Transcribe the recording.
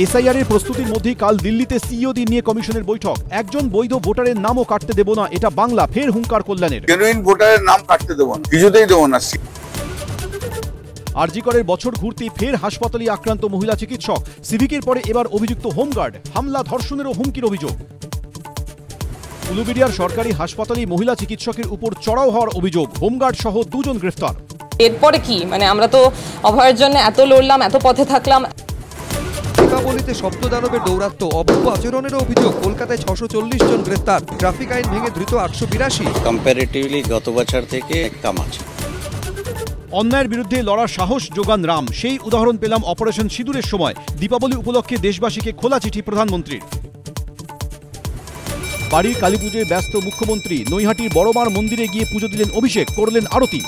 SIR এর প্রস্তুতির মধ্যেই কাল দিল্লিতে সিইওদের নিয়ে কমিশনের বৈঠক। একজন বৈধ ভোটারের নামও কাটতে দেব না, এটা বাংলা, ফের হুঙ্কার কল্যাণের। জেনুইন ভোটারের নাম কাটতে দেব না, কিছুতেই দেব না। আরজি করের বছর ঘুরতেই ফের হাসপাতালে আক্রান্ত মহিলা চিকিৎসক। সিভিকের পরে এবার অভিযুক্ত হোমগার্ড, হামলা ধর্ষণেরও হুমকির অভিযোগ। উলুবেড়িয়ার সরকারি হাসপাতালে মহিলা চিকিৎসকের উপর চড়াও হওয়ার অভিযোগ, হোমগার্ড সহ 2 জন গ্রেফতার। এরপরে কি আমরা তো অভয়ের জন্য এত লড়লাম, এত পথে থাকলাম। দীপাবলিতে শব্দদানবের দৌরাত্ম্য, অভব্য আচরণেরও অভিযোগ। কলকাতায় 640 জন গ্রেফতার। ট্রাফিক আইন ভেঙে ধৃত 882। কম্পারেটিভলি গত বছর থেকে কম আছে। অন্যায়ের বিরুদ্ধে লড়ার সাহস যোগান রাম, সেই উদাহরণ পেলাম অপারেশন সিঁদুরের সময়। দীপাবলি উপলক্ষে দেশবাসীকে খোলা চিঠি প্রধানমন্ত্রীর। বাড়ির কালীপুজোয় ব্যস্ত মুখ্যমন্ত্রী, নৈহাটির বড়মার মন্দিরে গিয়ে পুজো দিলেন, অভিষেক করলেন আরতি।